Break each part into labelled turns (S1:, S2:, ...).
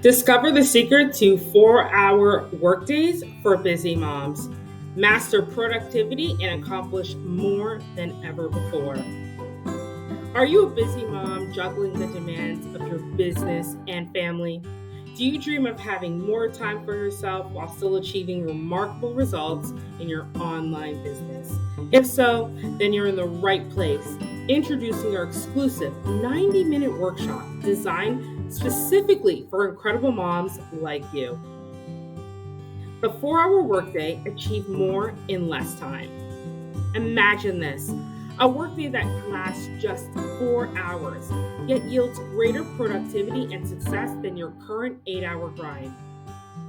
S1: Discover the secret to 4-hour workdays for busy moms. Master productivity and accomplish more than ever before. Are you a busy mom juggling the demands of your business and family? Do you dream of having more time for yourself while still achieving remarkable results in your online business? If so, then you're in the right place. Introducing our exclusive 90-minute workshop designed specifically for incredible moms like you. The 4-hour workday, achieve more in less time. Imagine this, a workday that lasts just 4 hours, yet yields greater productivity and success than your current 8-hour grind.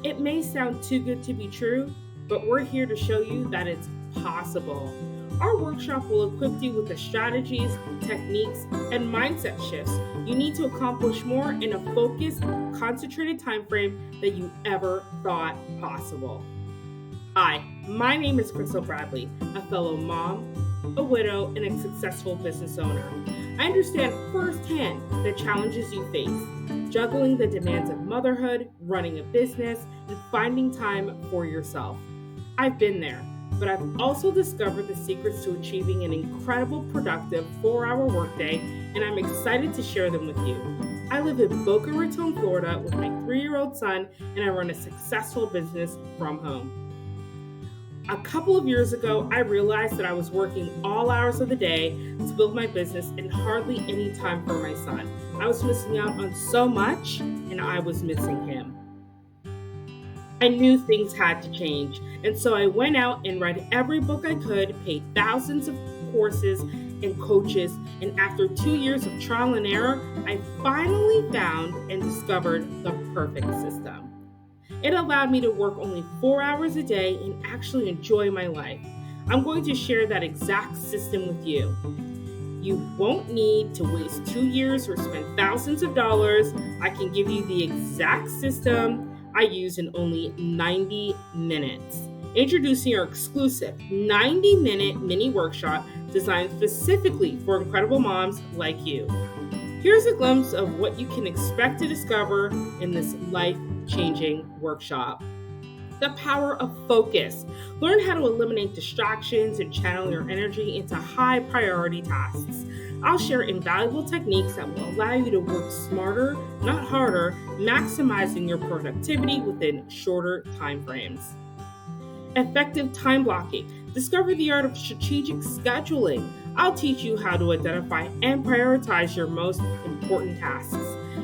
S1: It may sound too good to be true, but we're here to show you that it's possible. Our workshop will equip you with the strategies, techniques, and mindset shifts you need to accomplish more in a focused, concentrated time frame than you ever thought possible. Hi, my name is Crystal Bradley, a fellow mom, a widow, and a successful business owner. I understand firsthand the challenges you face, juggling the demands of motherhood, running a business, and finding time for yourself. I've been there, but I've also discovered the secrets to achieving an incredible, productive 4-hour workday, and I'm excited to share them with you. I live in Boca Raton, Florida with my 3-year-old son, and I run a successful business from home. A couple of years ago, I realized that I was working all hours of the day to build my business and hardly any time for my son. I was missing out on so much, and I was missing him. I knew things had to change, and so I went out and read every book I could, paid thousands of courses and coaches, and after 2 years of trial and error, I finally found and discovered the perfect system. It allowed me to work only 4 hours a day and actually enjoy my life. I'm going to share that exact system with you. You won't need to waste 2 years or spend thousands of dollars. I can give you the exact system I use in only 90 minutes. Introducing our exclusive 90-minute mini workshop designed specifically for incredible moms like you. Here's a glimpse of what you can expect to discover in this life-changing workshop. The power of focus. Learn how to eliminate distractions and channel your energy into high-priority tasks. I'll share invaluable techniques that will allow you to work smarter, not harder, maximizing your productivity within shorter time frames. Effective time blocking. Discover the art of strategic scheduling. I'll teach you how to identify and prioritize your most important tasks,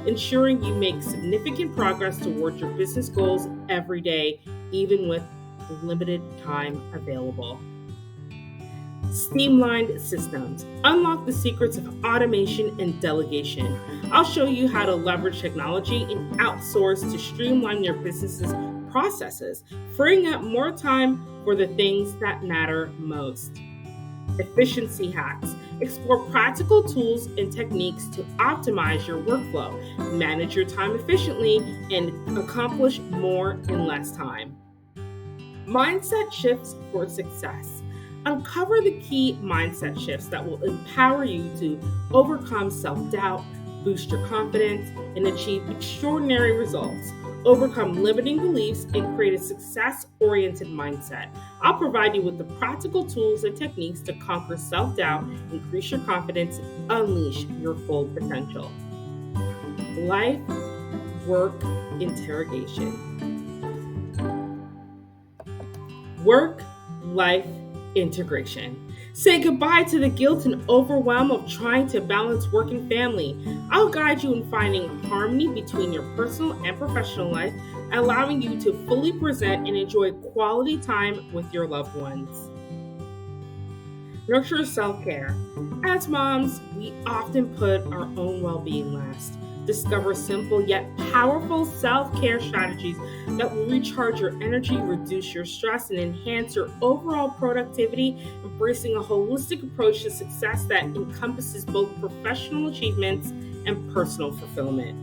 S1: ensuring you make significant progress towards your business goals every day, even with limited time available. Streamlined systems. Unlock the secrets of automation and delegation. I'll show you how to leverage technology and outsource to streamline your business's processes, freeing up more time for the things that matter most. Efficiency hacks. Explore practical tools and techniques to optimize your workflow, manage your time efficiently, and accomplish more in less time. Mindset shifts for success. Uncover the key mindset shifts that will empower you to overcome self-doubt, boost your confidence, and achieve extraordinary results. Overcome limiting beliefs and create a success-oriented mindset. I'll provide you with the practical tools and techniques to conquer self-doubt, increase your confidence, and unleash your full potential. Life, work, interrogation. Work, life, integration. Say goodbye to the guilt and overwhelm of trying to balance work and family. I'll guide you in finding harmony between your personal and professional life, allowing you to fully present and enjoy quality time with your loved ones. Nurture self-care. As moms, we often put our own well-being last. Discover simple yet powerful self-care strategies that will recharge your energy, reduce your stress, and enhance your overall productivity, embracing a holistic approach to success that encompasses both professional achievements and personal fulfillment.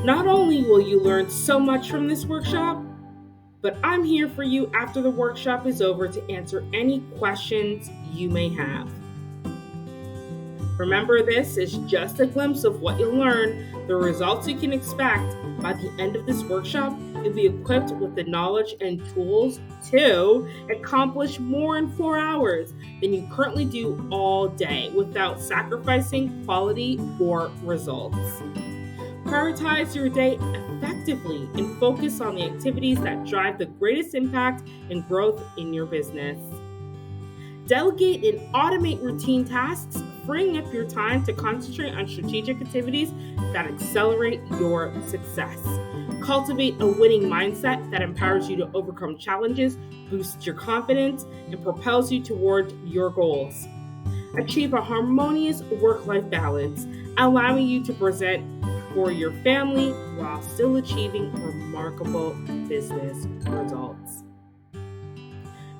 S1: Not only will you learn so much from this workshop, but I'm here for you after the workshop is over to answer any questions you may have. Remember, this is just a glimpse of what you'll learn. The results you can expect: by the end of this workshop, you'll be equipped with the knowledge and tools to accomplish more in 4 hours than you currently do all day without sacrificing quality or results. Prioritize your day effectively and focus on the activities that drive the greatest impact and growth in your business. Delegate and automate routine tasks, freeing up your time to concentrate on strategic activities that accelerate your success. Cultivate a winning mindset that empowers you to overcome challenges, boosts your confidence, and propels you toward your goals. Achieve a harmonious work-life balance, allowing you to present for your family while still achieving remarkable business results.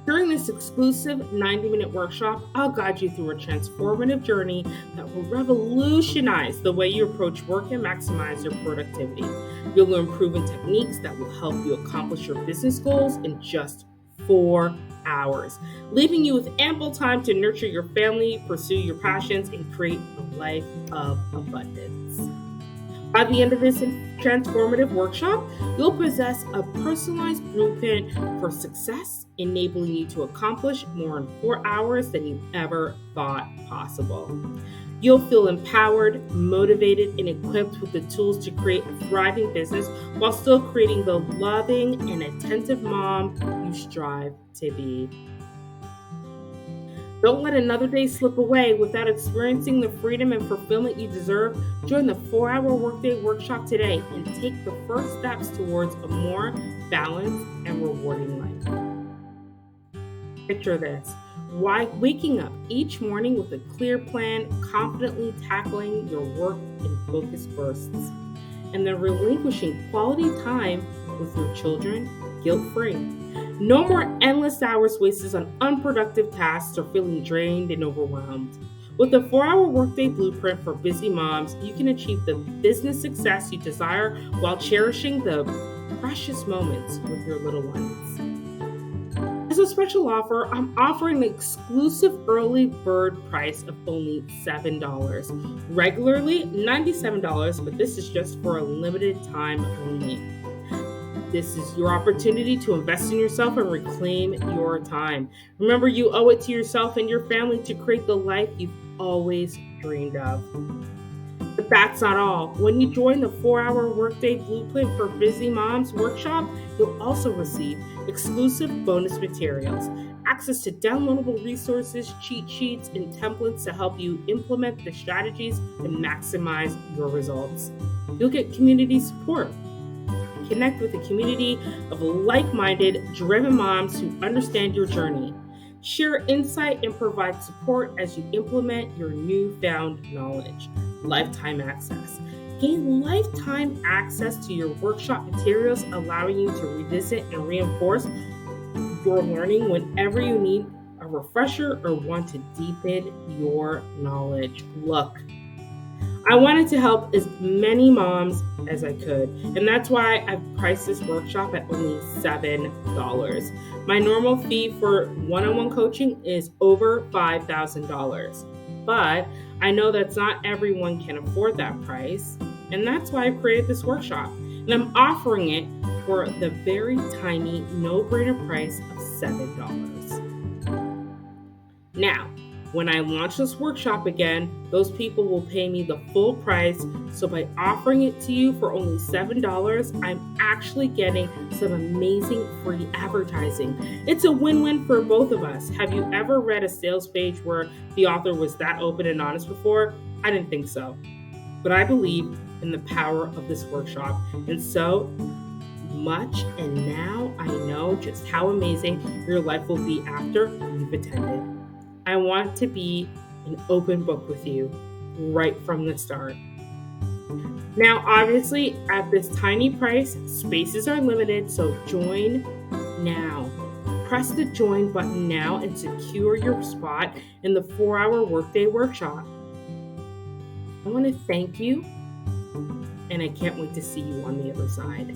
S1: During this exclusive 90-minute workshop, I'll guide you through a transformative journey that will revolutionize the way you approach work and maximize your productivity. You'll learn proven techniques that will help you accomplish your business goals in just 4 hours, leaving you with ample time to nurture your family, pursue your passions, and create a life of abundance. By the end of this transformative workshop, you'll possess a personalized blueprint for success, enabling you to accomplish more in 4 hours than you ever thought possible. You'll feel empowered, motivated, and equipped with the tools to create a thriving business while still creating the loving and attentive mom you strive to be. Don't let another day slip away without experiencing the freedom and fulfillment you deserve. Join the 4-hour workday workshop today and take the first steps towards a more balanced and rewarding life. Picture this: waking up each morning with a clear plan, confidently tackling your work in focus bursts, and then relinquishing quality time with your children guilt-free. No more endless hours wasted on unproductive tasks or feeling drained and overwhelmed. With the 4-hour workday blueprint for busy moms, you can achieve the business success you desire while cherishing the precious moments with your little ones. As a special offer, I'm offering an exclusive early bird price of only $7. Regularly $97, but this is just for a limited time only. This is your opportunity to invest in yourself and reclaim your time. Remember, you owe it to yourself and your family to create the life you've always dreamed of. But that's not all. When you join the 4-hour workday blueprint for busy moms workshop, you'll also receive exclusive bonus materials, access to downloadable resources, cheat sheets, and templates to help you implement the strategies and maximize your results. You'll get community support. Connect with a community of like-minded, driven moms who understand your journey. Share insight and provide support as you implement your newfound knowledge. Lifetime access. Gain lifetime access to your workshop materials, allowing you to revisit and reinforce your learning whenever you need a refresher or want to deepen your knowledge. Look, I wanted to help as many moms as I could, and that's why I've priced this workshop at only $7. My normal fee for one-on-one coaching is over $5,000, but I know that's not everyone can afford that price, and that's why I created this workshop, and I'm offering it for the very tiny, no-brainer price of $7. Now, when I launch this workshop again, those people will pay me the full price. So by offering it to you for only $7, I'm actually getting some amazing free advertising. It's a win-win for both of us. Have you ever read a sales page where the author was that open and honest before? I didn't think so. But I believe in the power of this workshop, and so much, and now I know just how amazing your life will be after you've attended. I want to be an open book with you right from the start. Now, obviously, at this tiny price, spaces are limited, so join now. Press the join button now and secure your spot in the 4-hour workday workshop. I want to thank you, and I can't wait to see you on the other side.